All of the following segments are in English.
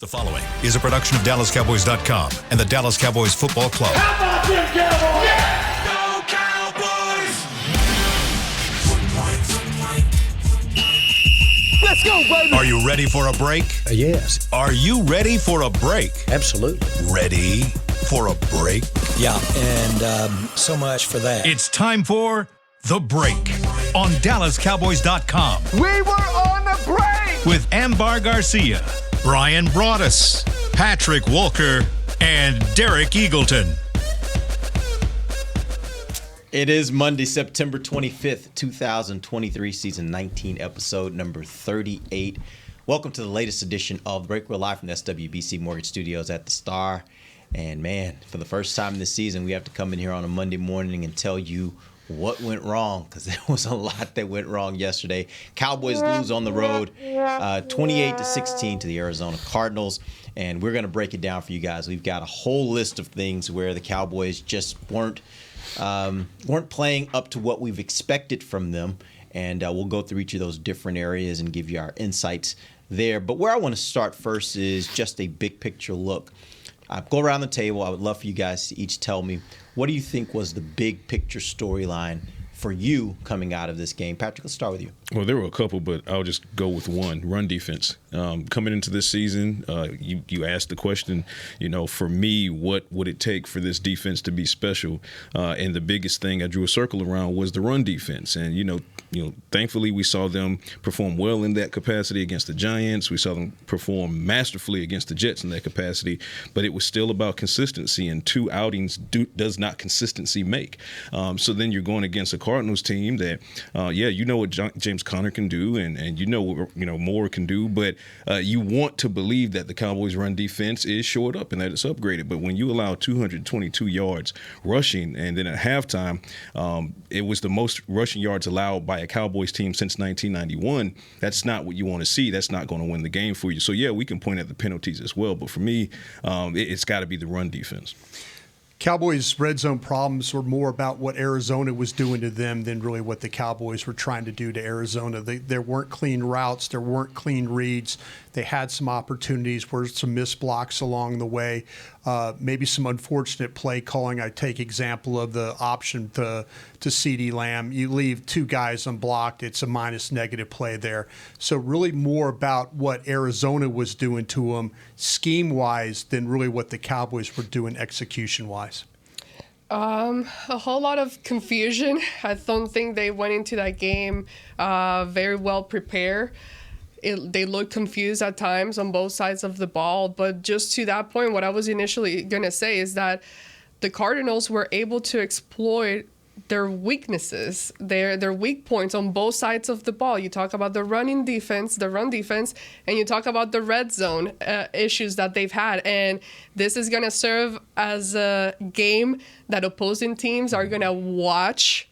The following is a production of DallasCowboys.com and the Dallas Cowboys Football Club. How about them Cowboys? Yeah! Go Cowboys! Let's go, baby! Are you ready for a break? Yes. Are you ready for a break? Absolutely. Ready for a break? Yeah, and so much for that. It's time for The Break on DallasCowboys.com We were on the break! with Ambar Garcia, Brian Broaddus, Patrick Walker, and Derek Eagleton. It is Monday, September 25th, 2023, season 19, episode number 38. Welcome to the latest edition of The Break. We're live from the SWBC Mortgage Studios at the Star. And man, for the first time this season, we have to come in here on a Monday morning and tell you what went wrong, because there was a lot that went wrong yesterday. Cowboys lose on the road 28-16 to the Arizona Cardinals, and we're going to break it down for you guys. We've got a whole list of things where the Cowboys just weren't playing up to what we've expected from them, and we'll go through each of those different areas and give you our insights there. But where I want to start first is just a big picture look. I go around the table. I would love for you guys to each tell me, what do you think was the big picture storyline for you coming out of this game? Patrick, let's start with you. Well, there were a couple, but I'll just go with one. Run defense. Coming into this season, you asked the question, for me, what would it take for this defense to be special? And the biggest thing I drew a circle around was the run defense. And, thankfully we saw them perform well in that capacity against the Giants. We saw them perform masterfully against the Jets in that capacity. But it was still about consistency, and two outings does not consistency make. So then you're going against a Cardinals team that, what James Conner can do, and what Moore can do, but you want to believe that the Cowboys' run defense is shored up and that it's upgraded. But when you allow 222 yards rushing, and then at halftime, it was the most rushing yards allowed by a Cowboys team since 1991, that's not what you want to see. That's not going to win the game for you. So, we can point at the penalties as well, but for me, it's got to be the run defense. Cowboys' red zone problems were more about what Arizona was doing to them than really what the Cowboys were trying to do to Arizona. There weren't clean routes. There weren't clean reads. They had some opportunities where some missed blocks along the way, maybe some unfortunate play calling. I take example of the option to CeeDee Lamb. You leave two guys unblocked, it's a negative play there. So really more about what Arizona was doing to them scheme-wise than really what the Cowboys were doing execution-wise. A whole lot of confusion. I don't think they went into that game very well prepared. They looked confused at times on both sides of the ball. But just to that point, what I was initially going to say is that the Cardinals were able to exploit their weaknesses, their weak points on both sides of the ball. You talk about the run defense, and you talk about the red zone issues that they've had. And this is going to serve as a game that opposing teams are going to watch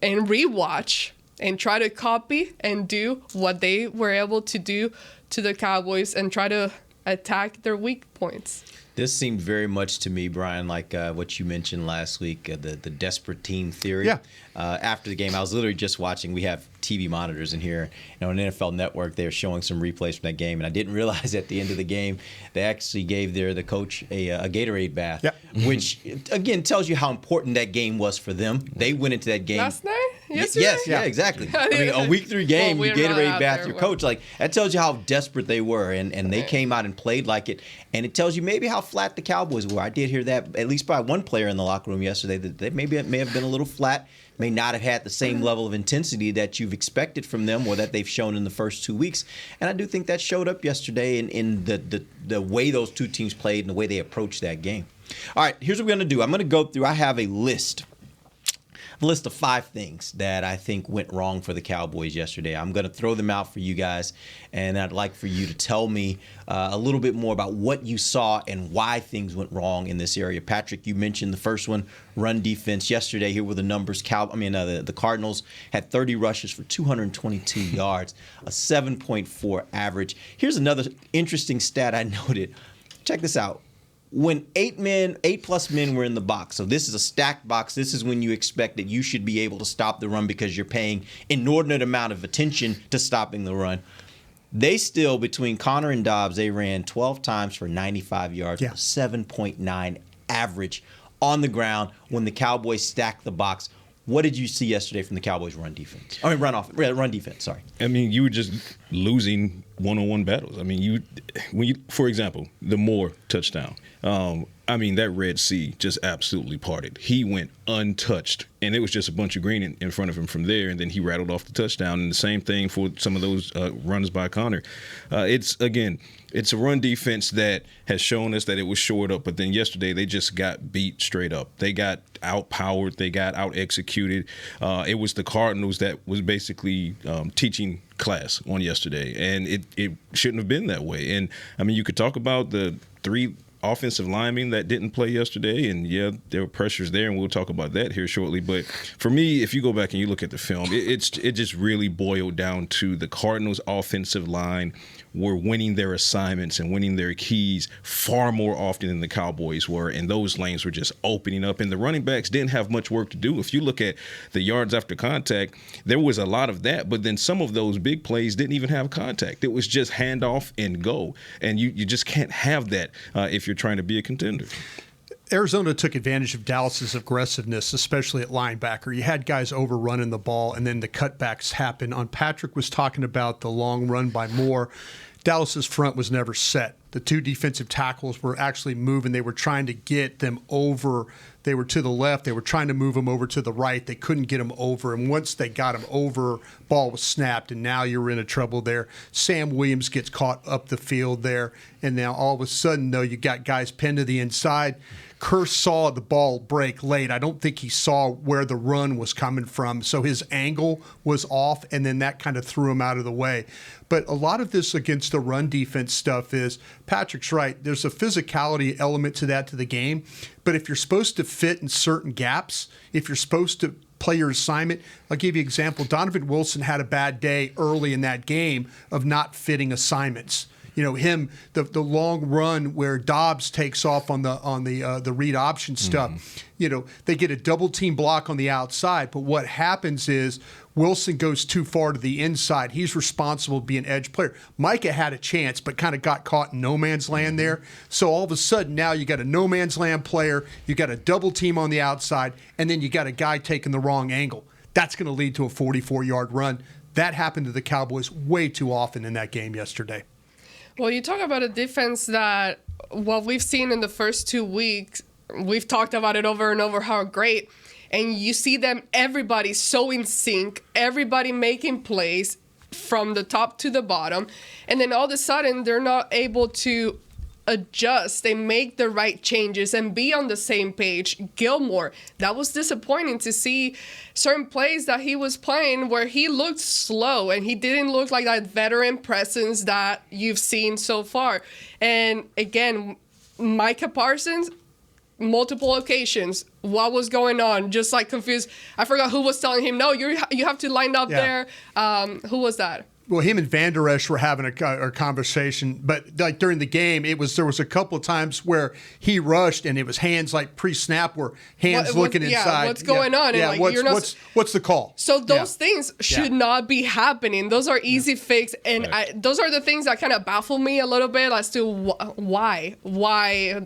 and rewatch and try to copy and do what they were able to do to the Cowboys and try to attack their weak points. This seemed very much to me, Brian, like what you mentioned last week, the desperate team theory. Yeah. After the game, I was literally just watching. We have TV monitors in here. On NFL Network, they're showing some replays from that game, and I didn't realize at the end of the game they actually gave the coach a Gatorade bath, which again tells you how important that game was for them. They went into that game last night. Yes, exactly. I mean, a week 3 game, you Gatorade bath your coach. Like, that tells you how desperate they were, and they came out and played like it. And it tells you maybe how flat the Cowboys were. I did hear that at least by one player in the locker room yesterday, that they may have been a little flat, may not have had the same level of intensity that you've expected from them or that they've shown in the first 2 weeks. And I do think that showed up yesterday in the way those two teams played and the way they approached that game. All right, here's what we're going to do. I'm going to go through. I have a list of 5 things that I think went wrong for the Cowboys yesterday. I'm going to throw them out for you guys, and I'd like for you to tell me a little bit more about what you saw and why things went wrong in this area. Patrick, you mentioned the first one, run defense. Yesterday, here were the numbers. The Cardinals had 30 rushes for 222 yards, a 7.4 average. Here's another interesting stat I noted. Check this out. When 8+ men were in the box, so this is a stacked box, this is when you expect that you should be able to stop the run because you're paying inordinate amount of attention to stopping the run. They still, between Connor and Dobbs, they ran 12 times for 95 yards, Yeah. 7.9 average on the ground when the Cowboys stacked the box. What did you see yesterday from the Cowboys' run defense? Run defense, sorry. I mean, you were just losing one-on-one battles. I mean, for example, the Moore touchdown. I mean, that Red Sea just absolutely parted. He went untouched, and it was just a bunch of green in front of him from there, and then he rattled off the touchdown. And the same thing for some of those runs by Connor. It's a run defense that has shown us that it was shored up, but then yesterday they just got beat straight up. They got outpowered. They got out-executed. It was the Cardinals that was basically teaching class on yesterday, and it shouldn't have been that way. And, I mean, you could talk about the 3 offensive linemen that didn't play yesterday, and yeah, there were pressures there, and we'll talk about that here shortly. But for me, if you go back and you look at the film, it just really boiled down to the Cardinals' offensive line were winning their assignments and winning their keys far more often than the Cowboys were, and those lanes were just opening up, and the running backs didn't have much work to do. If you look at the yards after contact, there was a lot of that, but then some of those big plays didn't even have contact. It was just handoff and go, and you just can't have that if you're trying to be a contender. Arizona took advantage of Dallas's aggressiveness, especially at linebacker. You had guys overrunning the ball, and then the cutbacks happened. Patrick was talking about the long run by Moore. Dallas's front was never set. The 2 defensive tackles were actually moving. They were trying to get them over. They were to the left. They were trying to move them over to the right. They couldn't get them over. And once they got them over, ball was snapped, and now you're in a trouble there. Sam Williams gets caught up the field there. And now all of a sudden, though, you got guys pinned to the inside. Kerr saw the ball break late. I don't think he saw where the run was coming from, so his angle was off, and then that kind of threw him out of the way. But a lot of this against the run defense stuff is, Patrick's right, there's a physicality element to that, to the game. But if you're supposed to fit in certain gaps, if you're supposed to play your assignment, I'll give you an example. Donovan Wilson had a bad day early in that game of not fitting assignments. You know, the long run where Dobbs takes off on the read option stuff. You know, they get a double team block on the outside, but what happens is Wilson goes too far to the inside. He's responsible to be an edge player. Micah had a chance, but kind of got caught in no man's land there. So all of a sudden now you got a no man's land player, you got a double team on the outside, and then you got a guy taking the wrong angle. That's going to lead to a 44-yard run. That happened to the Cowboys way too often in that game yesterday. Well, you talk about a defense that what we've seen in the first 2 weeks, we've talked about it over and over how great, and you see them, everybody so in sync, everybody making plays from the top to the bottom, and then all of a sudden they're not able to adjust and make the right changes and be on the same page. Gilmore, that was disappointing to see certain plays that he was playing where he looked slow and he didn't look like that veteran presence that you've seen so far. And again, Micah Parsons, multiple occasions, what was going on? Just like confused. I forgot who was telling him, no, you have to line up there. Who was that? Well, him and Van Der Esch were having a conversation, but like during the game, there was a couple of times where he rushed and it was hands like pre-snap, where hands looking inside. What's going on? Yeah, and like, what's the call? So those things should not be happening. Those are easy fix, and those are the things that kind of baffle me a little bit as to why,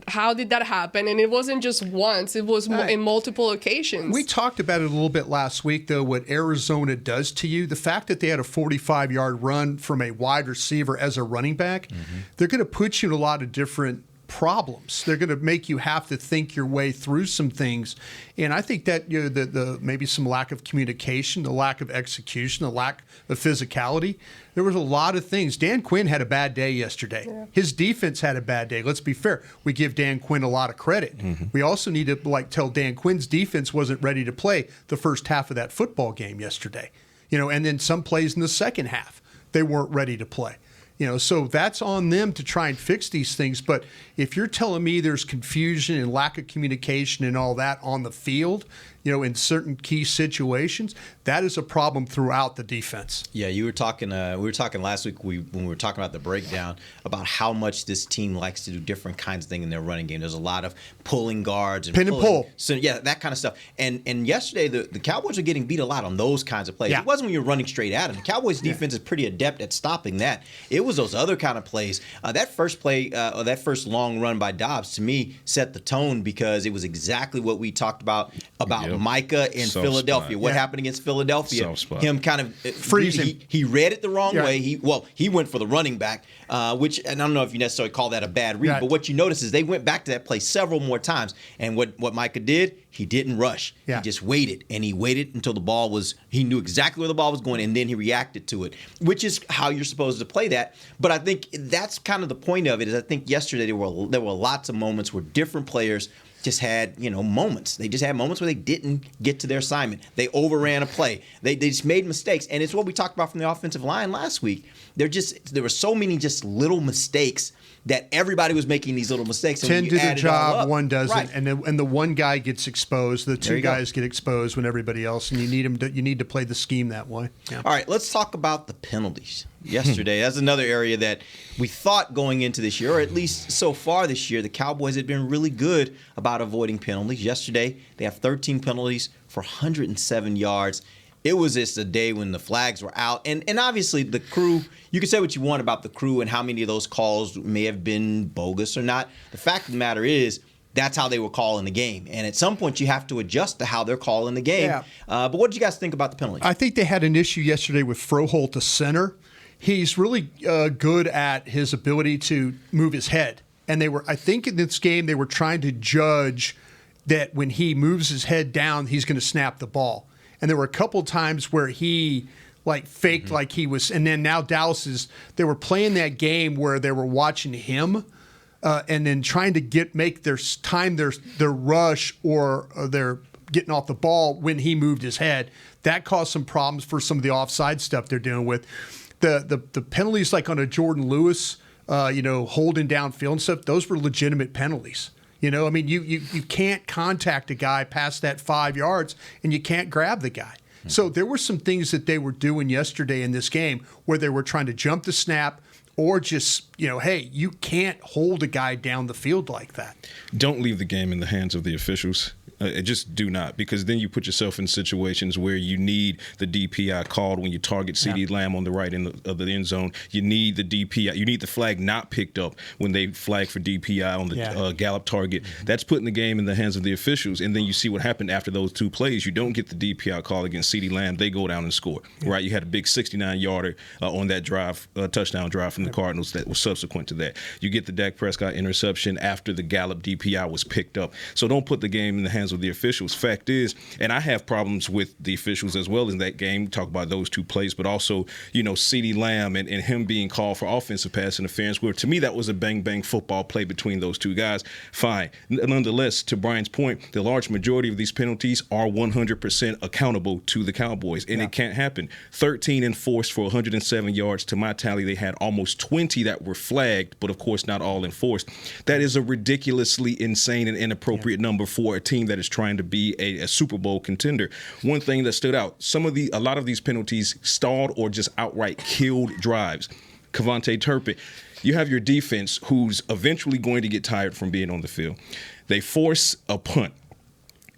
how did that happen? And it wasn't just once; it was in multiple occasions. We talked about it a little bit last week, though. What Arizona does to you, the fact that they had a 45-yard run from a wide receiver as a running back, they're going to put you in a lot of different problems. They're going to make you have to think your way through some things. And I think that the maybe some lack of communication, the lack of execution, the lack of physicality. There was a lot of things. Dan Quinn had a bad day yesterday. Yeah. His defense had a bad day. Let's be fair. We give Dan Quinn a lot of credit. We also need to tell Dan Quinn's defense wasn't ready to play the first half of that football game yesterday. And then some plays in the second half, they weren't ready to play. So that's on them to try and fix these things. But if you're telling me there's confusion and lack of communication and all that on the field, in certain key situations, that is a problem throughout the defense. Yeah, we were talking last week when we were talking about the breakdown about how much this team likes to do different kinds of things in their running game. There's a lot of pulling guards and pin and pull. So yeah, that kind of stuff. And yesterday the Cowboys are getting beat a lot on those kinds of plays. Yeah. It wasn't when you're running straight at them. The Cowboys defense is pretty adept at stopping that. It was those other kind of plays. That first play, or that first long run by Dobbs, to me, set the tone because it was exactly what we talked about Micah in Soft Philadelphia. spot. What happened against Philadelphia? Soft spot. Him kind of freezing. He read it the wrong Yeah. way. He went for the running back, which, and I don't know if you necessarily call that a bad read, Right. but what you notice is they went back to that play several more times. And what Micah did, he didn't rush. Yeah. He just waited, and he waited until he knew exactly where the ball was going, and then he reacted to it, which is how you're supposed to play that. But I think that's kind of the point of it. Is I think yesterday there were lots of moments where different players just had moments. They just had moments where they didn't get to their assignment. They overran a play. They just made mistakes, and it's what we talked about from the offensive line last week. There were so many just little mistakes that everybody was making these little mistakes. And 10 when do you the add it all job, up, one doesn't, right. and the one guy gets exposed. The There two you go. guys get exposed when everybody else, and you need to play the scheme that way. Yeah. All right, let's talk about the penalties. Yesterday, that's another area that we thought going into this year, or at least so far this year, the Cowboys had been really good about avoiding penalties. Yesterday, they have 13 penalties for 107 yards. It was just a day when the flags were out. And obviously the crew, you can say what you want about the crew and how many of those calls may have been bogus or not. The fact of the matter is that's how they were calling the game. And at some point you have to adjust to how they're calling the game. Yeah. But what did you guys think about the penalties? I think they had an issue yesterday with Froholt, the center. He's really good at his ability to move his head. And I think in this game, they were trying to judge that when he moves his head down, he's going to snap the ball. And there were a couple times where he faked like he was. And then now they were playing that game where they were watching him and then trying to make their rush or their getting off the ball when he moved his head. That caused some problems for some of the offside stuff they're dealing with. The penalties like on a Jordan Lewis, holding downfield and stuff, those were legitimate penalties. You can't contact a guy past that 5 yards, and you can't grab the guy. Mm-hmm. So there were some things that they were doing yesterday in this game where they were trying to jump the snap or just, hey, you can't hold a guy down the field like that. Don't leave the game in the hands of the officials. Just do not, because then you put yourself in situations where you need the DPI called when you target CeeDee Lamb on the right end of the end zone. You need the DPI. You need the flag not picked up when they flag for DPI on the Gallup target. That's putting the game in the hands of the officials. And then you see what happened after those two plays. You don't get the DPI call against CeeDee Lamb. They go down and score. Right? You had a big 69-yarder on that drive, touchdown drive from the Cardinals that was subsequent to that. You get the Dak Prescott interception after the Gallup DPI was picked up. So don't put the game in the hands of the officials. Fact is, and I have problems with the officials as well in that game. Talk about those two plays, but also, CeeDee Lamb and him being called for offensive pass interference, where to me that was a bang football play between those two guys. Fine. Nonetheless, to Brian's point, the large majority of these penalties are 100% accountable to the Cowboys, and it can't happen. 13 enforced for 107 yards. To my tally, they had almost 20 that were flagged, but of course not all enforced. That is a ridiculously insane and inappropriate number for a team that is trying to be a Super Bowl contender. One thing that stood out, a lot of these penalties stalled or just outright killed drives. Kevontae Turpin, you have your defense who's eventually going to get tired from being on the field. They force a punt.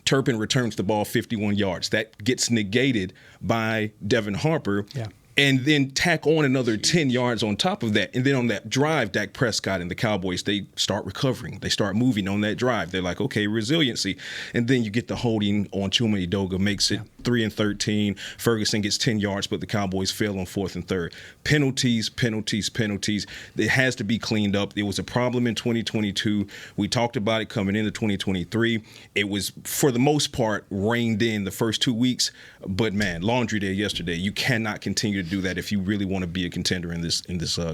Turpin returns the ball 51 yards. That gets negated by Devin Harper. Yeah. And then tack on another 10 yards on top of that. And then on that drive, Dak Prescott and the Cowboys, they start recovering. They start moving on that drive. They're like, okay, resiliency. And then you get the holding on Chuma Edoga, makes it 3 and 13. Ferguson gets 10 yards, but the Cowboys fail on 4th and 3rd. Penalties. It has to be cleaned up. It was a problem in 2022. We talked about it coming into 2023. It was, for the most part, reined in the first 2 weeks. But, man, laundry day yesterday. You cannot continue to do that if you really want to be a contender in this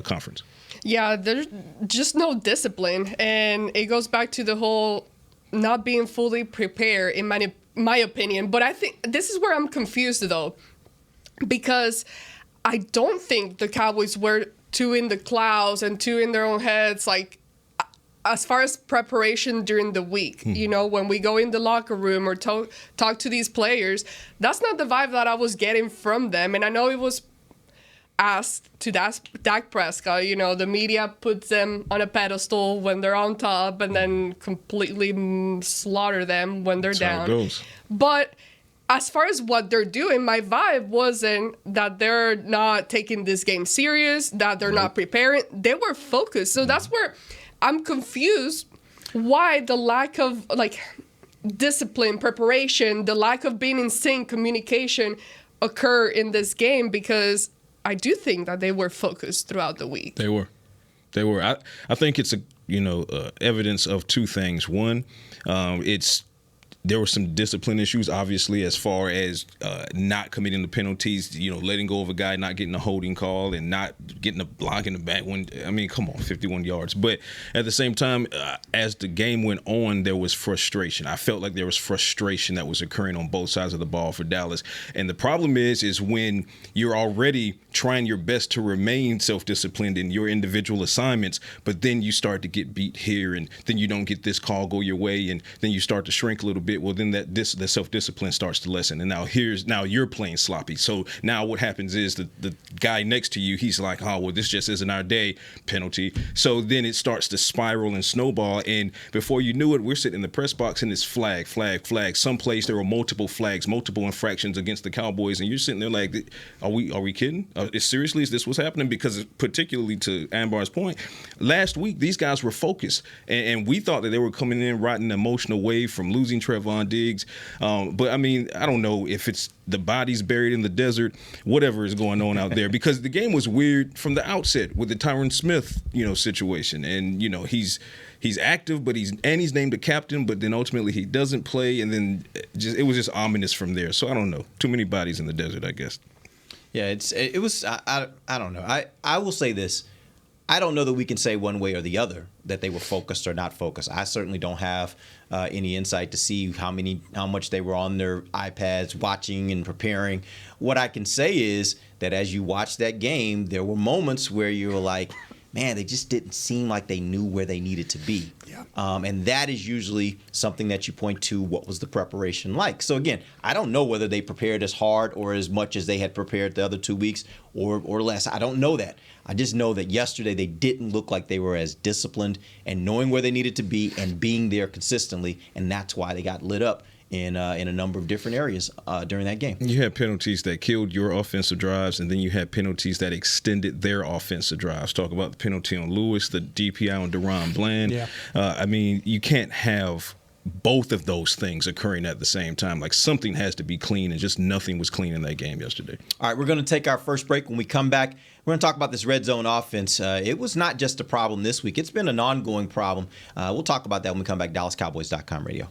conference. Yeah, there's just no discipline, and it goes back to the whole not being fully prepared, in my opinion. But I think this is where I'm confused, though, because I don't think the Cowboys were too in the clouds and too in their own heads, like, as far as preparation during the week. When we go in the locker room or talk to these players, that's not the vibe that I was getting from them. And I know it was asked to Dak Prescott. The media puts them on a pedestal when they're on top and then completely slaughter them when they're down. That's how it goes. But as far as what they're doing, my vibe wasn't that they're not taking this game serious, that they're not preparing. They were focused. So that's where I'm confused why the lack of discipline, preparation, the lack of being in sync, communication occur in this game, because I do think that they were focused throughout the week. They were. I think it's evidence of two things. One, there were some discipline issues, obviously, as far as not committing the penalties, letting go of a guy, not getting a holding call, and not getting a block in the back. Come on, 51 yards. But at the same time, as the game went on, there was frustration. I felt like there was frustration that was occurring on both sides of the ball for Dallas. And the problem is when you're already trying your best to remain self-disciplined in your individual assignments, but then you start to get beat here, and then you don't get this call go your way, and then you start to shrink a little bit. Well, then the self-discipline starts to lessen, and now you're playing sloppy. So now what happens is the guy next to you, he's like, oh, well, this just isn't our day, penalty. So then it starts to spiral and snowball, and before you knew it, we're sitting in the press box and it's flag. Someplace there were multiple flags, multiple infractions against the Cowboys, and you're sitting there like, are we kidding? Seriously, is this what's happening? Because particularly to Ambar's point, last week these guys were focused, and we thought that they were coming in riding an emotional wave from losing Trevon Diggs. But I don't know if it's the bodies buried in the desert, whatever is going on out there, because the game was weird from the outset with the Tyron Smith, situation. And, he's active, but he's named a captain, but then ultimately he doesn't play. And then it was just ominous from there. So I don't know. Too many bodies in the desert, I guess. Yeah, it was. I don't know. I will say this. I don't know that we can say one way or the other that they were focused or not focused. I certainly don't have any insight to see how much they were on their iPads watching and preparing. What I can say is that as you watch that game, there were moments where you were like, man, they just didn't seem like they knew where they needed to be. Yeah. And that is usually something that you point to, what was the preparation like? So again, I don't know whether they prepared as hard or as much as they had prepared the other 2 weeks or less. I don't know that. I just know that yesterday they didn't look like they were as disciplined and knowing where they needed to be and being there consistently, and that's why they got lit up in a number of different areas during that game. You had penalties that killed your offensive drives, and then you had penalties that extended their offensive drives. Talk about the penalty on Lewis, the DPI on Deron Bland. Yeah. You can't have both of those things occurring at the same time. Like, something has to be clean, and just nothing was clean in that game yesterday. All right, we're going to take our first break. When we come back, we're going to talk about this red zone offense. It was not just a problem this week. It's been an ongoing problem. We'll talk about that when we come back. DallasCowboys.com radio.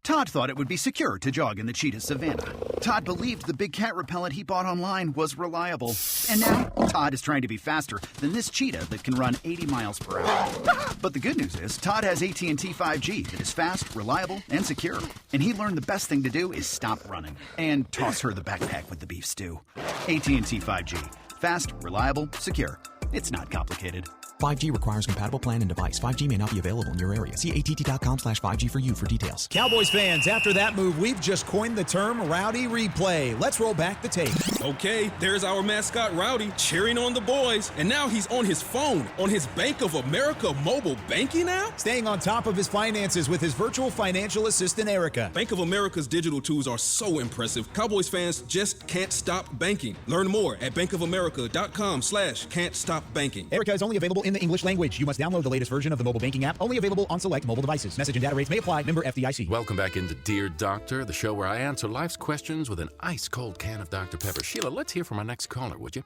Todd thought it would be secure to jog in the cheetah savanna. Todd believed the big cat repellent he bought online was reliable. And now, Todd is trying to be faster than this cheetah that can run 80 miles per hour. But the good news is, Todd has AT&T 5G that is fast, reliable, and secure. And he learned the best thing to do is stop running and toss her the backpack with the beef stew. AT&T 5G. Fast, reliable, secure. It's not complicated. 5G requires compatible plan and device. 5G may not be available in your area. See att.com/5G for you for details. Cowboys fans, after that move, we've just coined the term Rowdy Replay. Let's roll back the tape. Okay, there's our mascot Rowdy cheering on the boys. And now he's on his phone, on his Bank of America mobile banking app? Staying on top of his finances with his virtual financial assistant, Erica. Bank of America's digital tools are so impressive. Cowboys fans just can't stop banking. Learn more at bankofamerica.com/can't-stop-banking. Erica is only available in the English language. You must download the latest version of the mobile banking app, only available on select mobile devices. Message and data rates may apply. Member FDIC. Welcome back into Dear Doctor, the show where I answer life's questions with an ice-cold can of Dr. Pepper. Sheila, let's hear from our next caller, would you?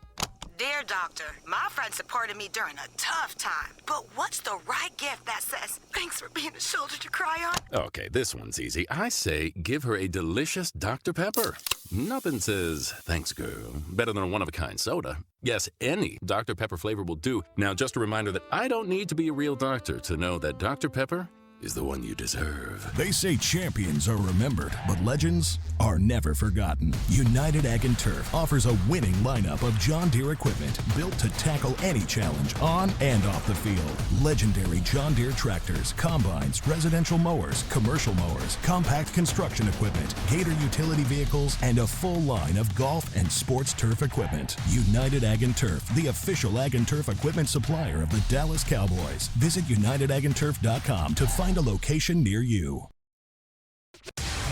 Dear Doctor, my friend supported me during a tough time, but what's the right gift that says, thanks for being a shoulder to cry on? Okay, this one's easy. I say give her a delicious Dr. Pepper. Nothing says, thanks, girl, better than a one-of-a-kind soda. Yes, any Dr. Pepper flavor will do. Now, just a reminder that I don't need to be a real doctor to know that Dr. Pepper is the one you deserve. They say champions are remembered, but legends are never forgotten. United Ag & Turf offers a winning lineup of John Deere equipment built to tackle any challenge on and off the field. Legendary John Deere tractors, combines, residential mowers, commercial mowers, compact construction equipment, Gator utility vehicles, and a full line of golf and sports turf equipment. United Ag & Turf, the official Ag & Turf equipment supplier of the Dallas Cowboys. Visit UnitedAgAndTurf.com to find a location near you.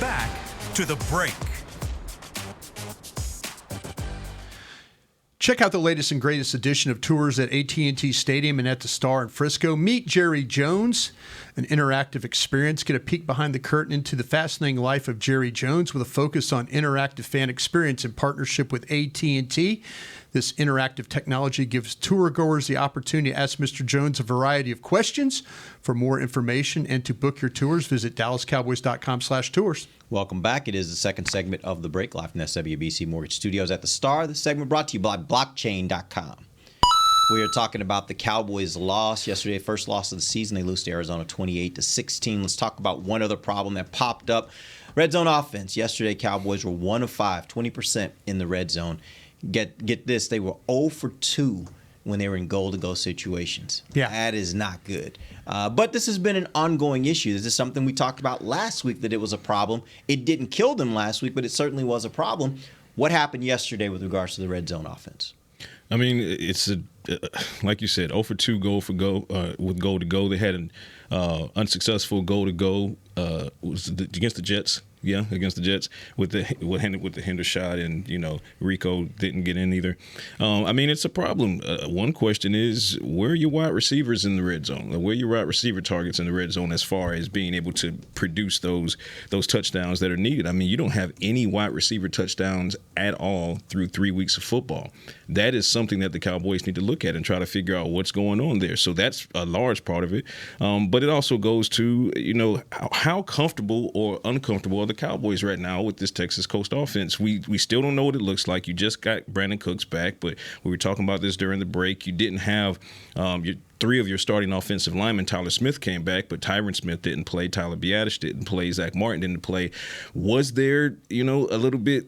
Back to the break. Check out the latest and greatest edition of Tours at AT&T Stadium and at the Star in Frisco. Meet Jerry Jones, an interactive experience. Get a peek behind the curtain into the fascinating life of Jerry Jones with a focus on interactive fan experience in partnership with AT&T. This interactive technology gives tour-goers the opportunity to ask Mr. Jones a variety of questions. For more information and to book your tours, visit DallasCowboys.com/tours. Welcome back. It is the second segment of The Break, live from SWBC Mortgage Studios at the Star. This segment brought to you by Blockchain.com. We are talking about the Cowboys' loss yesterday, first loss of the season. They lose to Arizona 28-16. Let's talk about one other problem that popped up. Red zone offense. Yesterday, Cowboys were 1 of 5, 20% in the red zone. Get this, they were 0 for 2 when they were in goal-to-go situations. Yeah. That is not good. But this has been an ongoing issue. This is something we talked about last week, that it was a problem. It didn't kill them last week, but it certainly was a problem. What happened yesterday with regards to the red zone offense? I mean, it's like you said, 0 for 2 with goal to go. They had an unsuccessful goal to go against the Jets. Yeah, against the Jets with the Hendershot, and Rico didn't get in either. I mean, it's a problem. One question is, where are your wide receivers in the red zone? Where are your wide receiver targets in the red zone as far as being able to produce those touchdowns that are needed? I mean, you don't have any wide receiver touchdowns at all through 3 weeks of football. That is something that the Cowboys need to look at and try to figure out what's going on there. So that's a large part of it. But it also goes to, how comfortable or uncomfortable are the Cowboys right now with this Texas Coast offense. We still don't know what it looks like. You just got Brandon Cooks back, but we were talking about this during the break. You didn't have three of your starting offensive linemen. Tyler Smith came back, but Tyron Smith didn't play. Tyler Biadasz didn't play. Zach Martin didn't play. Was there a little bit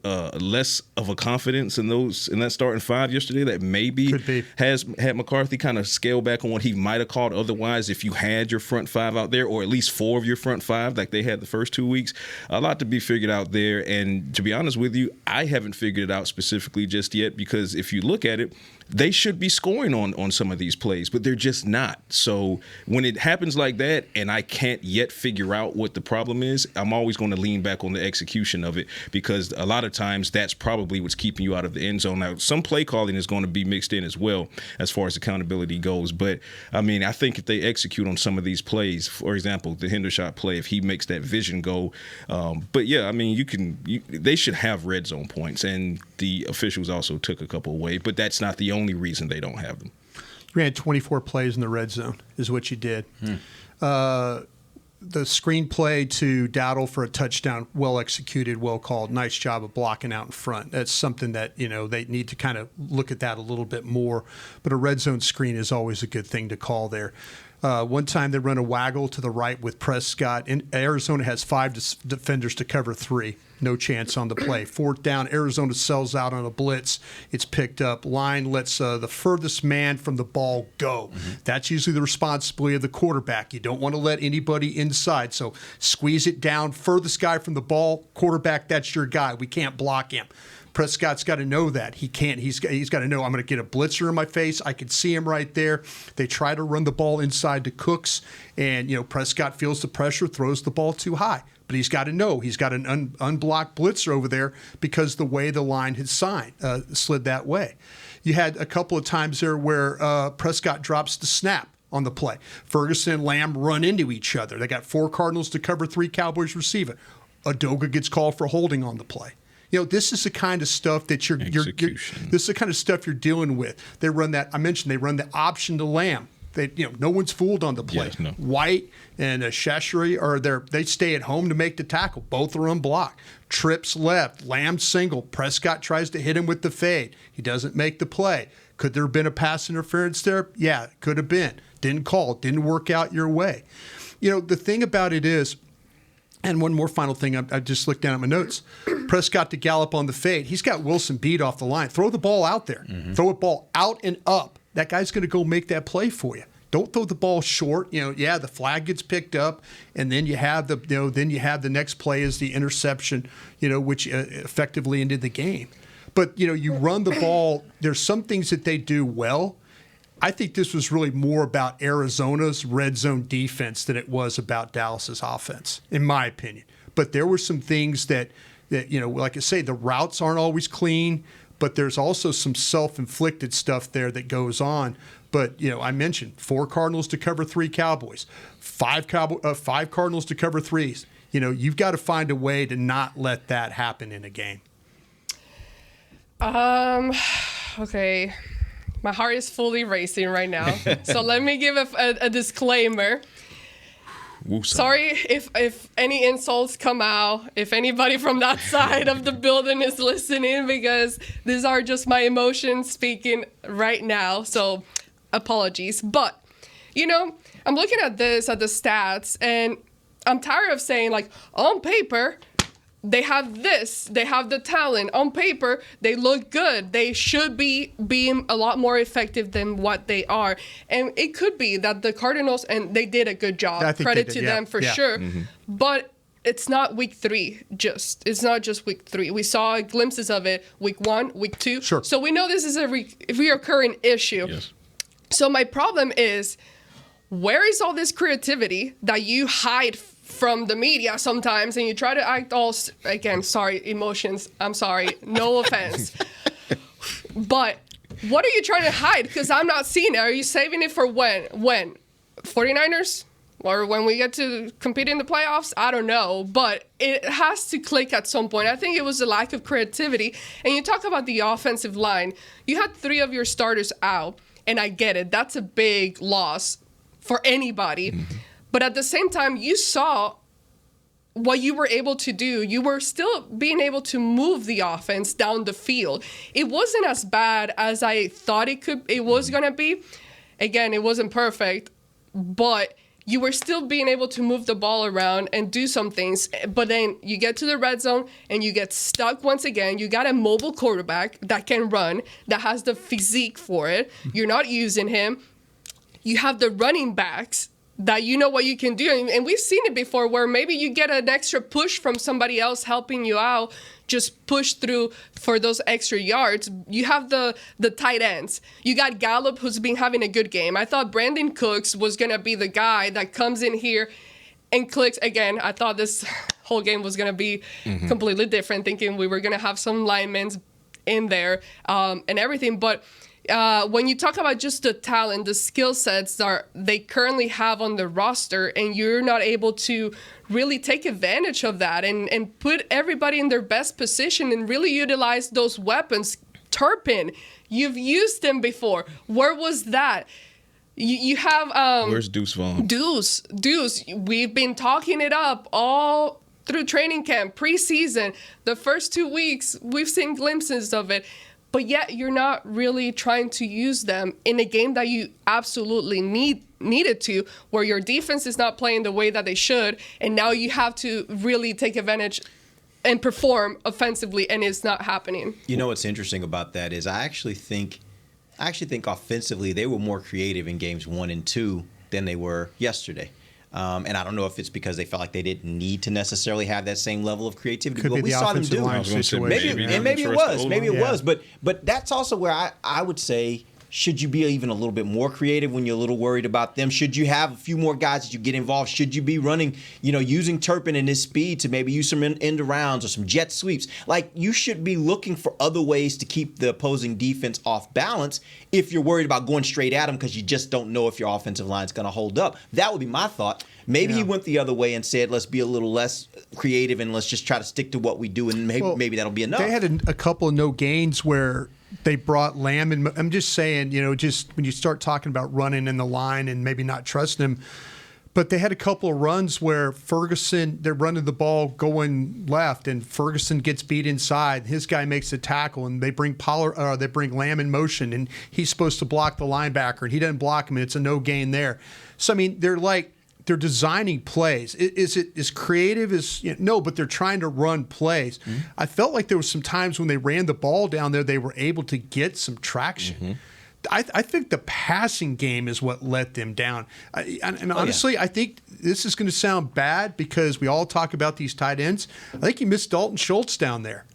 less of a confidence in that starting five yesterday that maybe has had McCarthy kind of scale back on what he might have called otherwise if you had your front five out there, or at least 4 of your front five like they had the first 2 weeks? A lot to be figured out there, and to be honest with you, I haven't figured it out specifically just yet, because if you look at it, they should be scoring on some of these plays, but they're just not. So when it happens like that and I can't yet figure out what the problem is, I'm always going to lean back on the execution of it, because a lot of times that's probably what's keeping you out of the end zone. Now, some play calling is going to be mixed in as well as far as accountability goes. But, I mean, I think if they execute on some of these plays, for example, the Hendershot play, if he makes that vision go. But, yeah, I mean, they should have red zone points, and the officials also took a couple away, but that's not the only reason they don't have them. You ran 24 plays in the red zone is what you did. The screenplay to Dowdle for a touchdown, well executed, well called. Nice job of blocking out in front. That's something that, they need to kind of look at that a little bit more. But a red zone screen is always a good thing to call there. One time they run a waggle to the right with Prescott. And Arizona has 5 defenders to cover 3. No chance on the play. 4th down, Arizona sells out on a blitz. It's picked up. Line lets the furthest man from the ball go. That's usually the responsibility of the quarterback. You don't want to let anybody inside. So squeeze it down. Furthest guy from the ball, quarterback, that's your guy. We can't block him. Prescott's got to know that. He can't. He's got to know, I'm going to get a blitzer in my face. I can see him right there. They try to run the ball inside to Cooks, and Prescott feels the pressure, throws the ball too high. But he's got to know he's got an unblocked blitzer over there because the way the line had slid that way. You had a couple of times there where Prescott drops the snap on the play. Ferguson and Lamb run into each other. They got 4 Cardinals to cover 3 Cowboys receive it. Adoga gets called for holding on the play. This is the kind of stuff that you're this is the kind of stuff you're dealing with. They run that. I mentioned they run the option to Lamb. No one's fooled on the play. Yes, no. White and Shashri they stay at home to make the tackle. Both are unblocked. Trips left. Lamb single. Prescott tries to hit him with the fade. He doesn't make the play. Could there have been a pass interference there? Yeah, it could have been. Didn't call. Didn't work out your way. The thing about it is, and one more final thing, I just looked down at my notes. Prescott to Gallup on the fade. He's got Wilson beat off the line. Throw the ball out there. Throw a ball out and up. That guy's going to go make that play for you. Don't throw the ball short. The flag gets picked up, and then you have the next play is the interception, which effectively ended the game. But you run the ball. There's some things that they do well. I think this was really more about Arizona's red zone defense than it was about Dallas's offense, in my opinion. but there were some things that like I say, the routes aren't always clean, but there's also some self-inflicted stuff there that goes on. But, I mentioned 4 Cardinals to cover 3 Cowboys, 5 Cardinals to cover 3s. You've got to find a way to not let that happen in a game. Okay. My heart is fully racing right now. So let me give a disclaimer. Sorry if any insults come out, if anybody from that side of the building is listening, because these are just my emotions speaking right now. So apologies. But, I'm looking at the stats, and I'm tired of saying, like, on paper, they have this, they have the talent. On paper, they look good. They should be being a lot more effective than what they are. And it could be that the Cardinals, and they did a good job. Credit to them for sure. Mm-hmm. But it's not week 3 it's not just week 3. We saw glimpses of it week 1, week 2. Sure. So we know this is a reoccurring issue. Yes. So my problem is, where is all this creativity that you hide from the media sometimes, and you try to act all, again, sorry, emotions, I'm sorry, no offense. But what are you trying to hide? Because I'm not seeing it. Are you saving it for when? 49ers? Or when we get to compete in the playoffs? I don't know. But it has to click at some point. I think it was a lack of creativity. And you talk about the offensive line. You had 3 of your starters out, and I get it. That's a big loss for anybody. Mm-hmm. But at the same time, you saw what you were able to do. You were still being able to move the offense down the field. It wasn't as bad as I thought it was going to be. Again, it wasn't perfect, but you were still being able to move the ball around and do some things. But then you get to the red zone and you get stuck once again. You got a mobile quarterback that can run, that has the physique for it. You're not using him. You have the running backs that you know what you can do. And we've seen it before where maybe you get an extra push from somebody else helping you out, just push through for those extra yards. You have the tight ends. You got Gallup, who's been having a good game. I thought Brandon Cooks was going to be the guy that comes in here and clicks. Again, I thought this whole game was going to be completely different, thinking we were going to have some linemen in there and everything. But when you talk about just the talent, the skill sets that they currently have on the roster, and you're not able to really take advantage of that and put everybody in their best position and really utilize those weapons. Turpin, you've used them before. Where was that? You have... Where's Deuce Vaughn? Deuce. We've been talking it up all through training camp, preseason. The first 2 weeks, we've seen glimpses of it. But yet you're not really trying to use them in a game that you absolutely needed to, where your defense is not playing the way that they should, and now you have to really take advantage and perform offensively, and it's not happening. You know what's interesting about that is I actually think offensively they were more creative in games 1 and 2 than they were yesterday. And I don't know if it's because they felt like they didn't need to necessarily have that same level of creativity. But we saw them do it. Maybe it was. But that's also where I would say, should you be even a little bit more creative when you're a little worried about them? Should you have a few more guys that you get involved? Should you be running, using Turpin and his speed to maybe use some end arounds or some jet sweeps? Like, you should be looking for other ways to keep the opposing defense off balance if you're worried about going straight at them because you just don't know if your offensive line is going to hold up. That would be my thought. Maybe he went the other way and said, let's be a little less creative and let's just try to stick to what we do, and maybe that'll be enough. They had a couple of no gains where they brought Lamb in. I'm just saying, just when you start talking about running in the line and maybe not trusting him, but they had a couple of runs where they're running the ball going left, and Ferguson gets beat inside. His guy makes a tackle, and they bring Lamb in motion, and he's supposed to block the linebacker, and he doesn't block him, and it's a no gain there. So, I mean, they're designing plays. Is it as creative as no? But they're trying to run plays. Mm-hmm. I felt like there was some times when they ran the ball down there, they were able to get some traction. Mm-hmm. I think the passing game is what let them down. Honestly, I think this is going to sound bad because we all talk about these tight ends. I think you missed Dalton Schultz down there.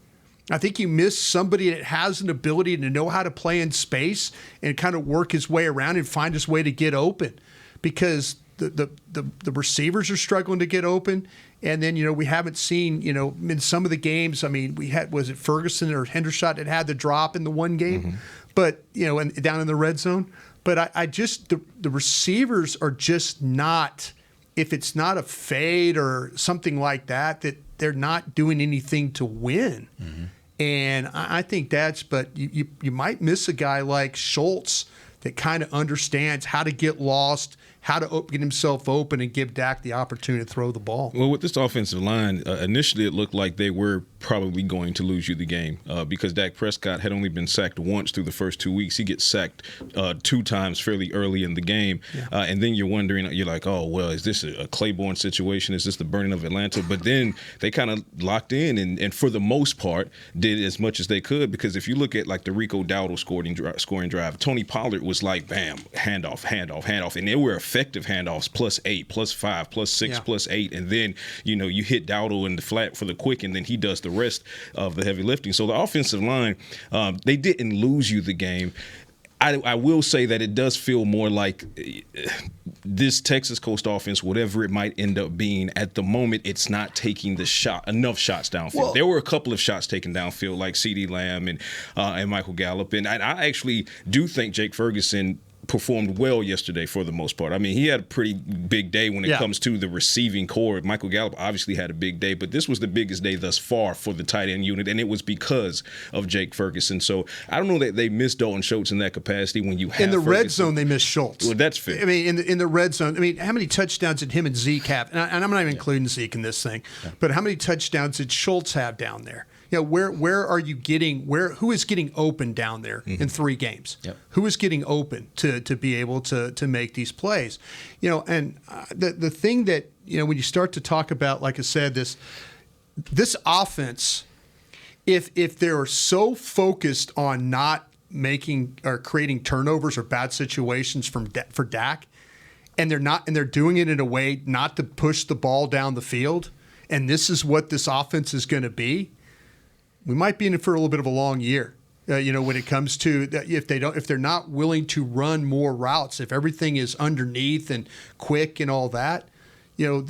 I think you miss somebody that has an ability to know how to play in space and kind of work his way around and find his way to get open, because the receivers are struggling to get open. And then, we haven't seen, in some of the games, we had, was it Ferguson or Hendershot that had the drop in the one game? Mm-hmm. But, and down in the red zone. But I just, the receivers are just not, if it's not a fade or something like that they're not doing anything to win. Mm-hmm. And I think but you might miss a guy like Schultz that kind of understands how to get lost, how to get himself open and give Dak the opportunity to throw the ball. Well, with this offensive line, initially it looked like they were probably going to lose you the game because Dak Prescott had only been sacked once through the first 2 weeks. He gets sacked 2 times fairly early in the game. Yeah. And then you're wondering, you're like, oh, well, is this a Claiborne situation? Is this the burning of Atlanta? But then they kind of locked in and for the most part did as much as they could, because if you look at like the Rico Dowdle scoring drive, Tony Pollard was like, bam, handoff. And they were effective handoffs, +8, +5, +6, yeah. +8. And then, you hit Dowdle in the flat for the quick, and then he does the rest of the heavy lifting. So the offensive line, they didn't lose you the game. I will say that it does feel more like this Texas Coast offense, whatever it might end up being, at the moment, it's not taking enough shots downfield. Well, there were a couple of shots taken downfield, like CeeDee Lamb and Michael Gallup. And I actually do think Jake Ferguson performed well yesterday for the most part. He had a pretty big day when it comes to the receiving core. Michael Gallup obviously had a big day, but this was the biggest day thus far for the tight end unit, and it was because of Jake Ferguson. So I don't know that they missed Dalton Schultz in that capacity when you have in the Ferguson. Red zone, they missed Schultz. Well, that's fair. In the red zone, how many touchdowns did him and Zeke have? And I'm not even including Zeke in this thing, but how many touchdowns did Schultz have down there? Where are you getting who is getting open down there in 3 games? Yep. Who is getting open to be able to make these plays? And the thing that when you start to talk about, like I said, this offense, if they're so focused on not making or creating turnovers or bad situations for Dak, and they're doing it in a way not to push the ball down the field, and this is what this offense is going to be, we might be in it for a little bit of a long year. When it comes to if they're not willing to run more routes, if everything is underneath and quick and all that, you're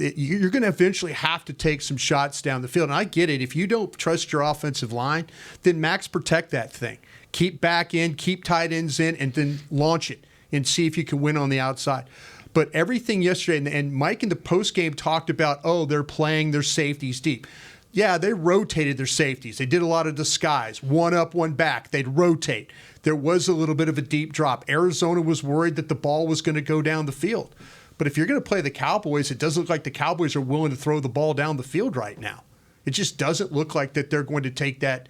going to eventually have to take some shots down the field. And I get it. If you don't trust your offensive line, then max protect that thing. Keep back in, keep tight ends in, and then launch it and see if you can win on the outside. But everything yesterday, and Mike in the postgame talked about, they're playing their safeties deep. Yeah, they rotated their safeties. They did a lot of disguise. One up, one back. They'd rotate. There was a little bit of a deep drop. Arizona was worried that the ball was going to go down the field. But if you're going to play the Cowboys, it doesn't look like the Cowboys are willing to throw the ball down the field right now. It just doesn't look like that they're going to take that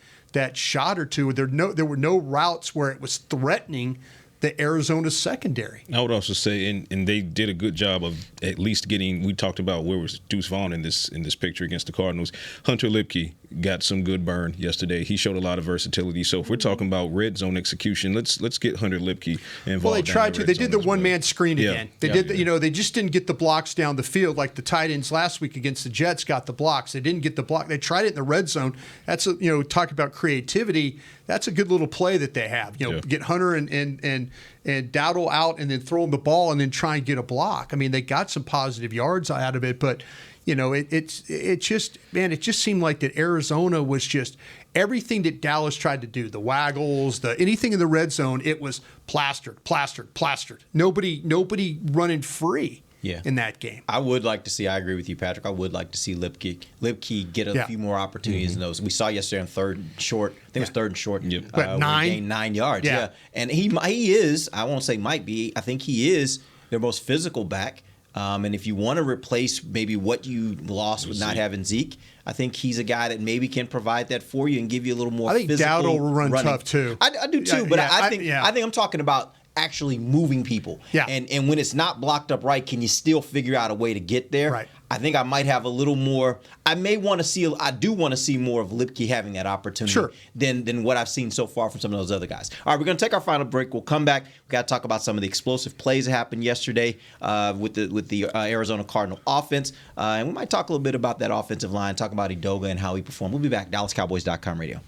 shot or two. There were no routes where it was threatening the Arizona secondary. I would also say, and they did a good job of at least getting. We talked about where was Deuce Vaughn in this picture against the Cardinals. Hunter Lipke got some good burn yesterday. He showed a lot of versatility. So if we're talking about red zone execution, let's get Hunter Lipke involved. Well, they tried to. They did the one-man screen again. They did. They just didn't get the blocks down the field like the tight ends last week against the Jets got the blocks. They didn't get the block. They tried it in the red zone. That's talk about creativity. That's a good little play that they have. Get Hunter and Dowdle out and then throw him the ball and then try and get a block. They got some positive yards out of it, but it just seemed like that Arizona was just everything that Dallas tried to do, the waggles, anything in the red zone, it was plastered. Nobody running free. In that game. I would like to see, I agree with you, Patrick, I would like to see Lipke get a few more opportunities in those. We saw yesterday on third and short. I think it was third and short. Yep. But 9? Gained 9 yards. Yeah. And he is, I won't say might be, I think he is their most physical back. And if you want to replace maybe what you lost with not having Zeke, I think he's a guy that maybe can provide that for you and give you a little more physical. I think Dowdle will run tough too. I do too, but I think I'm talking about actually moving people. Yeah. And when it's not blocked up right, can you still figure out a way to get there? Right. I think I might have a little more. I do want to see more of Lipke having that opportunity than what I've seen so far from some of those other guys. All right, we're going to take our final break. We'll come back. We got to talk about some of the explosive plays that happened yesterday with the Arizona Cardinal offense, and we might talk a little bit about that offensive line, talk about Edoga and how he performed. We'll be back. DallasCowboys.com radio.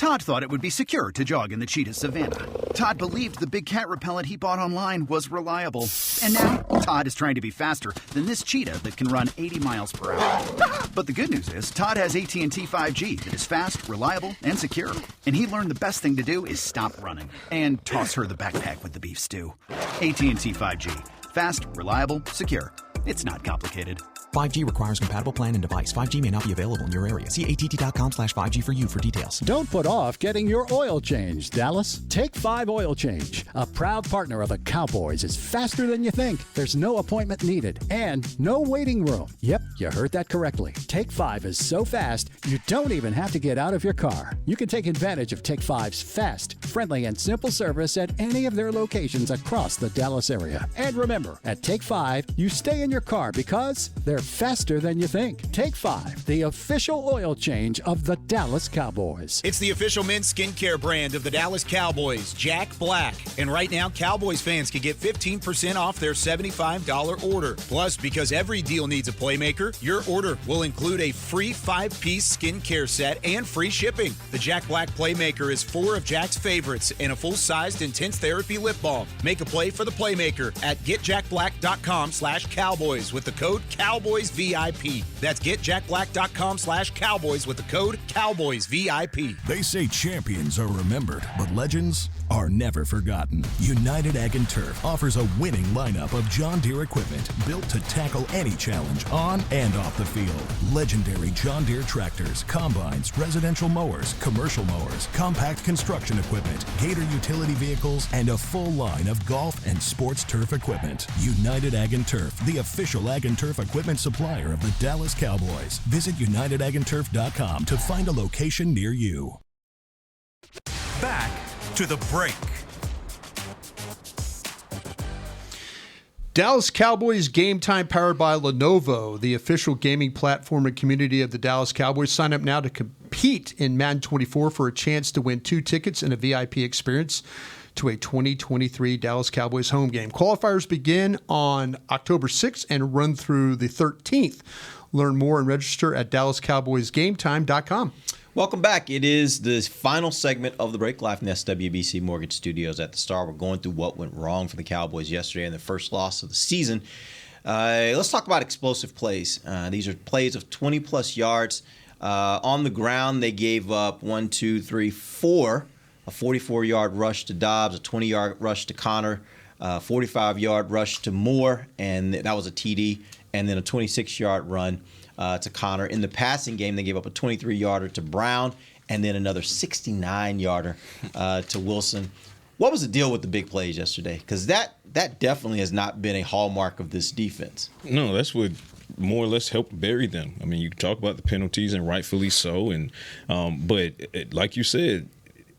Todd thought it would be secure to jog in the cheetah savanna. Todd believed the big cat repellent he bought online was reliable. And now, Todd is trying to be faster than this cheetah that can run 80 miles per hour. But the good news is, Todd has AT&T 5G that is fast, reliable, and secure. And he learned the best thing to do is stop running and toss her the backpack with the beef stew. AT&T 5G. Fast, reliable, secure. It's not complicated. 5G requires compatible plan and device. 5G may not be available in your area. See att.com/5G for you for details. Don't put off getting your oil change, Dallas. Take 5 Oil Change. A proud partner of the Cowboys is faster than you think. There's no appointment needed and no waiting room. Yep, you heard that correctly. Take 5 is so fast, you don't even have to get out of your car. You can take advantage of Take 5's fast, friendly, and simple service at any of their locations across the Dallas area. And remember, at Take 5, you stay in your car because they're faster than you think. Take 5, the official oil change of the Dallas Cowboys. It's the official men's skincare brand of the Dallas Cowboys, Jack Black. And right now, Cowboys fans can get 15% off their $75 order. Plus, because every deal needs a playmaker, your order will include a free 5-piece skincare set and free shipping. The Jack Black Playmaker is 4 of Jack's favorites and a full-sized intense therapy lip balm. Make a play for the Playmaker at getjackblack.com/Cowboys with the code Cowboys VIP. That's getjackblack.com/Cowboys with the code Cowboys VIP. They say champions are remembered, but legends are never forgotten. United Ag and Turf offers a winning lineup of John Deere equipment built to tackle any challenge on and off the field. Legendary John Deere tractors, combines, residential mowers, commercial mowers, compact construction equipment, Gator utility vehicles, and a full line of golf and sports turf equipment. United Ag and Turf, the official Ag and Turf equipment supplier of the Dallas Cowboys. Visit UnitedAgAndTurf.com to find a location near you. Back to the break. Dallas Cowboys Game Time powered by Lenovo, the official gaming platform and community of the Dallas Cowboys. Sign up now to compete in Madden 24 for a chance to win 2 tickets and a VIP experience to a 2023 Dallas Cowboys home game. Qualifiers begin on October 6th and run through the 13th. Learn more and register at DallasCowboysGameTime.com. Welcome back. It is the final segment of the break, live from the SWBC Mortgage Studios at the Star. We're going through what went wrong for the Cowboys yesterday in the first loss of the season. Let's talk about explosive plays. These are plays of 20-plus yards. On the ground, they gave up 4. A 44-yard rush to Dobbs, a 20-yard rush to Connor, a 45-yard rush to Moore, and that was a TD, and then a 26-yard run to Connor. In the passing game, they gave up a 23-yarder to Brown, and then another 69-yarder to Wilson. What was the deal with the big plays yesterday? Because that definitely has not been a hallmark of this defense. No, that's what more or less helped bury them. I mean, you can talk about the penalties, and rightfully so, and but like you said,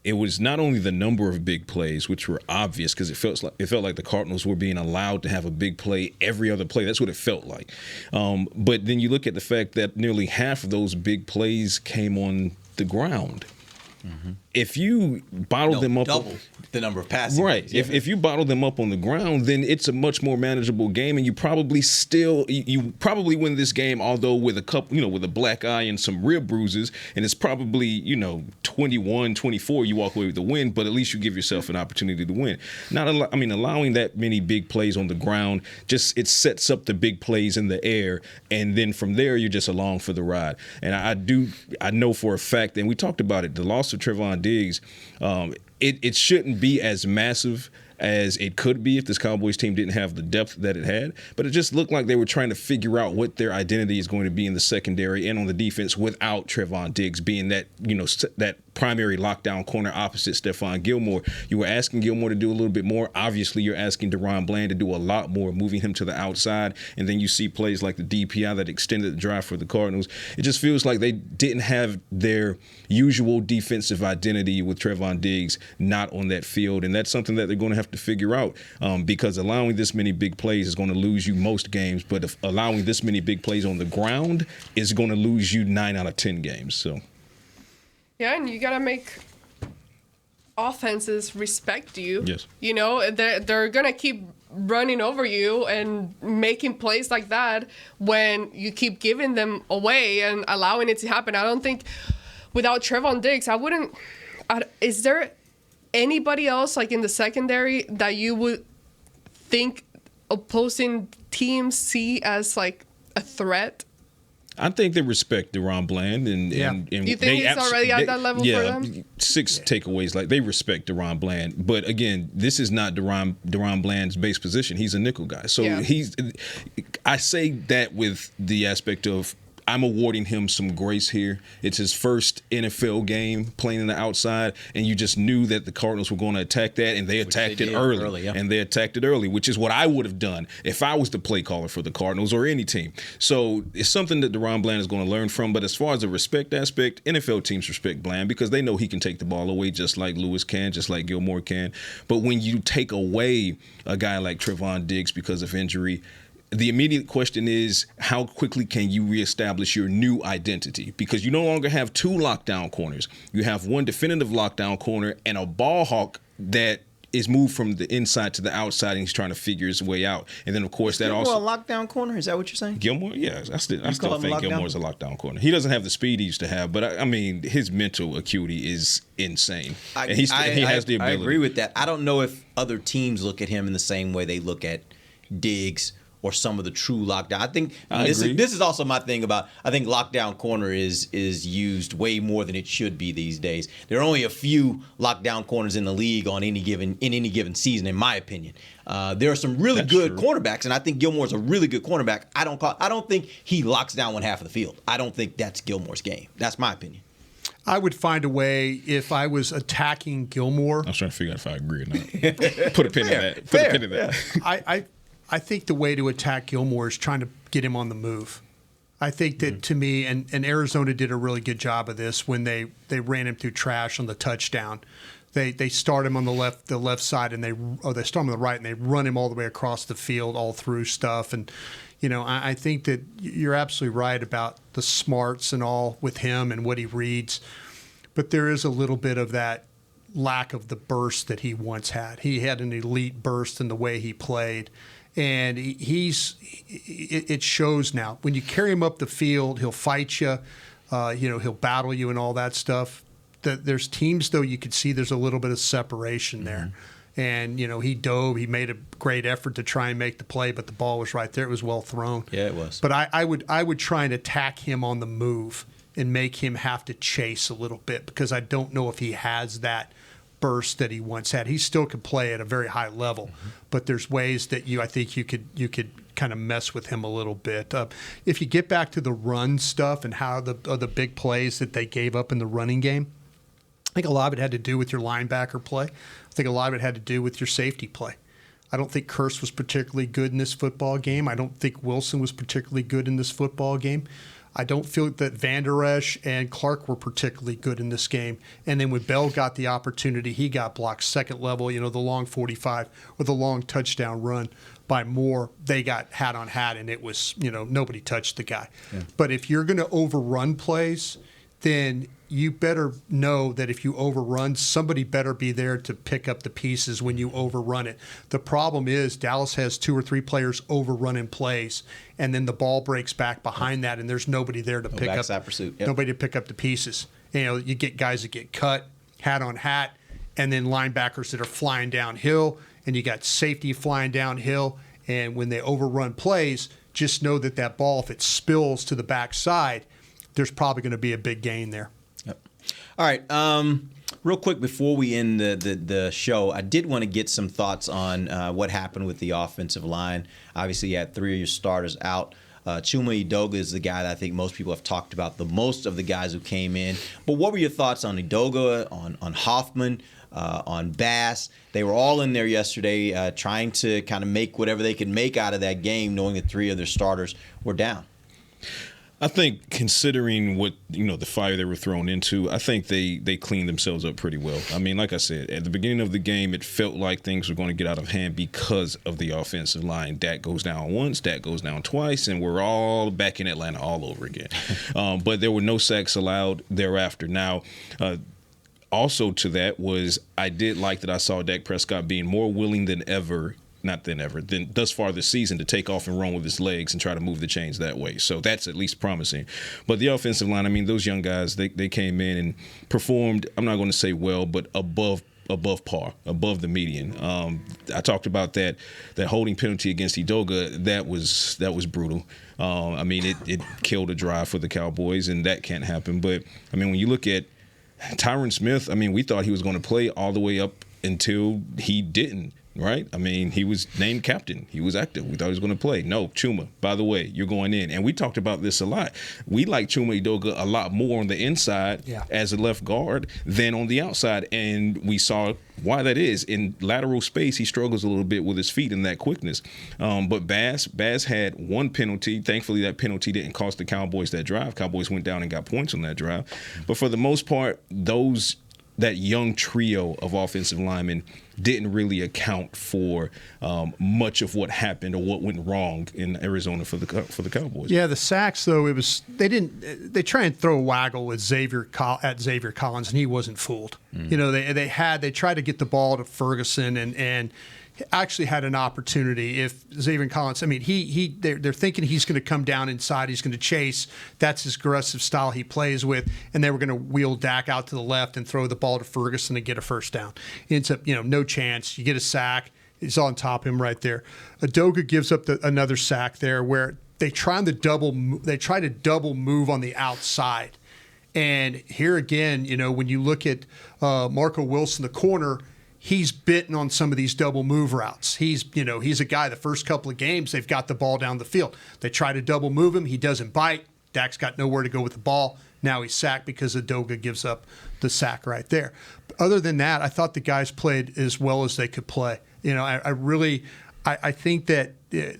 it was not only the number of big plays, which were obvious because it felt like the Cardinals were being allowed to have a big play every other play. That's what it felt like. But then you look at the fact that nearly half of those big plays came on the ground. Mm-hmm. If you bottle them up, double the number of passing. Right. Yeah. If you bottle them up on the ground, then it's a much more manageable game, and you probably win this game, although with a couple, with a black eye and some rib bruises, and it's probably 21-24. You walk away with the win, but at least you give yourself an opportunity to win. Allowing that many big plays on the ground it sets up the big plays in the air, and then from there you're just along for the ride. And I know for a fact, and we talked about it, the loss of Trevon Diggs, it shouldn't be as massive as it could be if this Cowboys team didn't have the depth that it had. But it just looked like they were trying to figure out what their identity is going to be in the secondary and on the defense without Trevon Diggs being that, that primary lockdown corner opposite Stephon Gilmore. You were asking Gilmore to do a little bit more. Obviously, you're asking DaRon Bland to do a lot more, moving him to the outside. And then you see plays like the DPI that extended the drive for the Cardinals. It just feels like they didn't have their usual defensive identity with Trevon Diggs not on that field. And that's something that they're going to have to figure out because allowing this many big plays is going to lose you most games. But if allowing this many big plays on the ground is going to lose you 9 out of 10 games. So. Yeah, and you got to make offenses respect you. Yes. They're going to keep running over you and making plays like that when you keep giving them away and allowing it to happen. I don't think without Trevon Diggs, I wouldn't is there anybody else like in the secondary that you would think opposing teams see as like a threat? I think they respect DaRon Bland, and you think he's already at that level for them? 6 takeaways. Like, they respect DaRon Bland, but again, this is not DaRon Bland's base position. He's a nickel guy, so I say that with the aspect of, I'm awarding him some grace here. It's his first NFL game playing in the outside, and you just knew that the Cardinals were going to attack that, and they attacked it early. And they attacked it early, which is what I would have done if I was the play caller for the Cardinals or any team. So it's something that DaRon Bland is going to learn from. But as far as the respect aspect, NFL teams respect Bland because they know he can take the ball away just like Lewis can, just like Gilmore can. But when you take away a guy like Trevon Diggs because of injury, the immediate question is, how quickly can you reestablish your new identity? Because you no longer have 2 lockdown corners. You have one definitive lockdown corner and a ball hawk that is moved from the inside to the outside, and he's trying to figure his way out. And then, of course, that also... Gilmore a lockdown corner? Is that what you're saying? Gilmore? Yeah, I still think Gilmore's a lockdown corner. He doesn't have the speed he used to have, but, I mean, his mental acuity is insane. He has the ability. I agree with that. I don't know if other teams look at him in the same way they look at Diggs or some of the true lockdown. I think this is also my thing about, I think lockdown corner is used way more than it should be these days. There are only a few lockdown corners in the league in any given season, in my opinion. There are some really good cornerbacks, and I think Gilmore's a really good cornerback. I don't think he locks down one half of the field. I don't think that's Gilmore's game. That's my opinion. I would find a way if I was attacking Gilmore. I was trying to figure out if I agree or not. Put a pin in that. Put a pin in that. I think the way to attack Gilmore is trying to get him on the move. I think that to me, and Arizona did a really good job of this when they ran him through trash on the touchdown. They start him on the left side, and they start him on the right, and they run him all the way across the field, all through stuff. And I think that you're absolutely right about the smarts and all with him and what he reads, but there is a little bit of that lack of the burst that he once had. He had an elite burst in the way he played. And it shows now. When you carry him up the field, he'll fight you, he'll battle you and all that stuff. There's teams, though, you could see there's a little bit of separation there. And, he dove. He made a great effort to try and make the play, but the ball was right there. It was well thrown. Yeah, it was. But I would try and attack him on the move and make him have to chase a little bit, because I don't know if he has that burst that he once had. He still could play at a very high level, but there's ways that I think you could kind of mess with him a little bit. If you get back to the run stuff and how the big plays that they gave up in the running game, I think a lot of it had to do with your linebacker play. I think a lot of it had to do with your safety play. I don't think Kearse was particularly good in this football game. I don't think Wilson was particularly good in this football game. I don't feel that Van Der Esch and Clark were particularly good in this game. And then when Bell got the opportunity, he got blocked second level, the long 45 or the long touchdown run by Moore. They got hat on hat, and it was, nobody touched the guy. Yeah. But if you're going to overrun plays, then you better know that if you overrun, somebody better be there to pick up the pieces when you overrun it. The problem is Dallas has 2 or 3 players overrunning plays, and then the ball breaks back behind that, and there's nobody there to pick up pursuit. Yep. Nobody to pick up the pieces. You get guys that get cut, hat on hat, and then linebackers that are flying downhill, and you got safety flying downhill. And when they overrun plays, just know that ball, if it spills to the backside, there's probably going to be a big gain there. Yep. All right. Real quick before we end the show, I did want to get some thoughts on what happened with the offensive line. Obviously, you had 3 of your starters out. Chuma Edoga is the guy that I think most people have talked about the most of the guys who came in. But what were your thoughts on Edoga, on Hoffman, on Bass? They were all in there yesterday trying to kind of make whatever they could make out of that game, knowing that 3 of their starters were down. I think considering what, the fire they were thrown into, I think they cleaned themselves up pretty well. I mean, like I said, at the beginning of the game, it felt like things were going to get out of hand because of the offensive line. Dak goes down once, Dak goes down twice, and we're all back in Atlanta all over again. But there were no sacks allowed thereafter. Now, also to that was I did like that I saw Dak Prescott being more willing than ever thus far this season to take off and run with his legs and try to move the chains that way. So that's at least promising. But the offensive line, I mean, those young guys, they came in and performed, I'm not going to say well, but above par, above the median. I talked about that holding penalty against Edoga. That was brutal. I mean, it killed a drive for the Cowboys, and that can't happen. But, I mean, when you look at Tyron Smith, I mean, we thought he was going to play all the way up until he didn't. Right? I mean, he was named captain. He was active. We thought he was going to play. No, Chuma, by the way, you're going in. And we talked about this a lot. We like Chuma Edoga a lot more on the inside as a left guard than on the outside. And we saw why that is. In lateral space, he struggles a little bit with his feet and that quickness. But Bass had one penalty. Thankfully, that penalty didn't cost the Cowboys that drive. Cowboys went down and got points on that drive. But for the most part, that young trio of offensive linemen didn't really account for much of what happened or what went wrong in Arizona for the Cowboys. Yeah, the sacks though, they try and throw a waggle at Xavier Collins, and he wasn't fooled. You know, they tried to get the ball to Ferguson and actually had an opportunity. If Xavier Collins, I mean, they're thinking he's going to come down inside, he's going to chase. That's his aggressive style he plays with, and they were going to wheel Dak out to the left and throw the ball to Ferguson and get a first down. Ends up, no chance. You get a sack. He's on top of him right there. Edoga gives up another sack there where they try to double move on the outside. And here again, when you look at Marco Wilson, the corner, he's bitten on some of these double move routes. He's a guy, the first couple of games, they've got the ball down the field. They try to double move him. He doesn't bite. Dak's got nowhere to go with the ball. Now he's sacked because Edoga gives up the sack right there. But other than that, I thought the guys played as well as they could play. I think that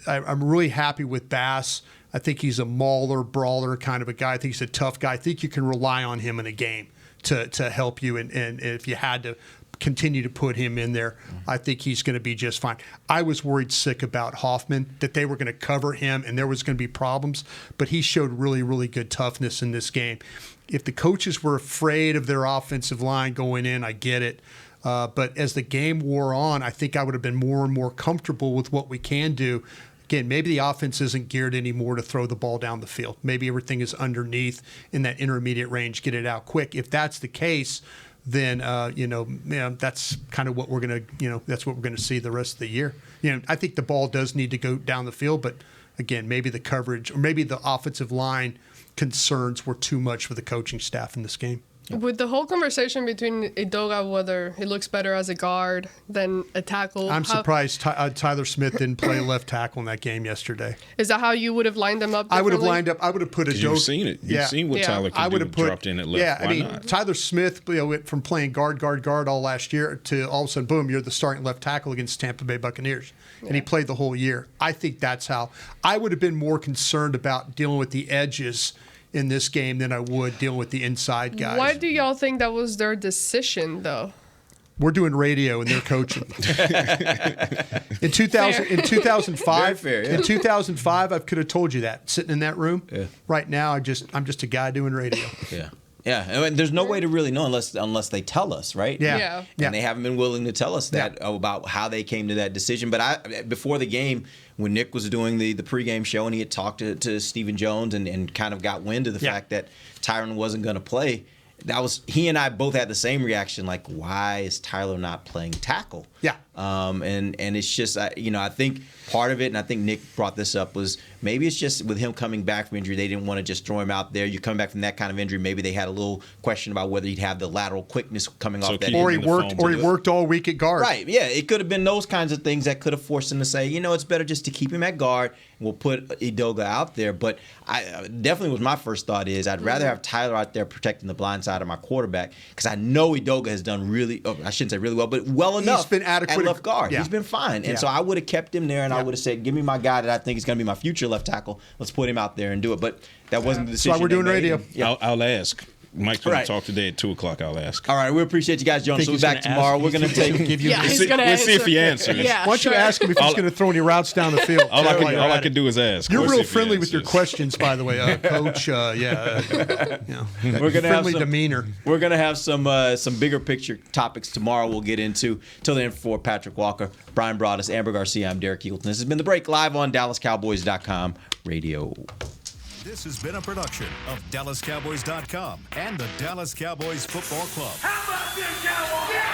I'm really happy with Bass. I think he's a mauler, brawler kind of a guy. I think he's a tough guy. I think you can rely on him in a game to help you. And if you had to continue to put him in there, I think he's going to be just fine. I was worried sick about Hoffman, that they were going to cover him and there was going to be problems, but he showed really, really good toughness in this game. If the coaches were afraid of their offensive line going in, I get it. But as the game wore on, I think I would have been more and more comfortable with what we can do. Again, maybe the offense isn't geared anymore to throw the ball down the field. Maybe everything is underneath in that intermediate range, get it out quick. If that's the case, then that's kind of what we're going to see the rest of the year. I think the ball does need to go down the field, but again, maybe the coverage or maybe the offensive line concerns were too much for the coaching staff in this game. With the whole conversation between Edoga, whether he looks better as a guard than a tackle. I'm surprised Tyler Smith didn't play left tackle in that game yesterday. Is that how you would have lined them up differently? I would have put Edoga. You've seen it. You've seen what Tyler can do dropped in at left. Yeah, Why not? Tyler Smith, went from playing guard all last year to all of a sudden, boom, you're the starting left tackle against Tampa Bay Buccaneers. Yeah. And he played the whole year. I think that's how. I would have been more concerned about dealing with the edges in this game than I would dealing with the inside guys. Why do y'all think that was their decision, though? We're doing radio and they're coaching. In 2005, in 2005, I could have told you that sitting in that room. Yeah. Right now, I'm just a guy doing radio. Yeah. Yeah, and there's no way to really know unless they tell us, right? Yeah. And they haven't been willing to tell us that about how they came to that decision. But before the game, when Nick was doing the pregame show and he had talked to Stephen Jones and kind of got wind of the fact that Tyron wasn't going to play, he and I both had the same reaction, like, why is Tyler not playing tackle? Yeah. And it's just, I think part of it, and I think Nick brought this up, was maybe it's just with him coming back from injury, they didn't want to just throw him out there. You come back from that kind of injury, maybe they had a little question about whether he'd have the lateral quickness coming off that. Or he worked all week at guard. Right, yeah. It could have been those kinds of things that could have forced him to say, it's better just to keep him at guard. We'll put Edoga out there. But I definitely was my first thought is I'd rather have Tyler out there protecting the blind side of my quarterback because I know Edoga has done I shouldn't say really well, but well enough. He's been adequate at left guard. Yeah. He's been fine. And so I would have kept him there and I would have said, give me my guy that I think is going to be my future left tackle. Let's put him out there and do it. But that wasn't the decision. That's why we're doing radio. I'll ask. Mike's going to talk today at 2:00. I'll ask. All right, we appreciate you guys joining us. We'll be back tomorrow. We're going to take. We'll see if he answers. Why don't you ask him if he's going to throw any routes down the field? All I can do is ask. You're real friendly with your questions, by the way, Coach. We're going to have some demeanor. We're going to have some bigger picture topics tomorrow. We'll get into. Till then, for Patrick Walker, Brian Broaddus, Amber Garcia, I'm Derek Eagleton. This has been The Break, live on DallasCowboys.com radio. This has been a production of DallasCowboys.com and the Dallas Cowboys Football Club. How about this, Cowboys?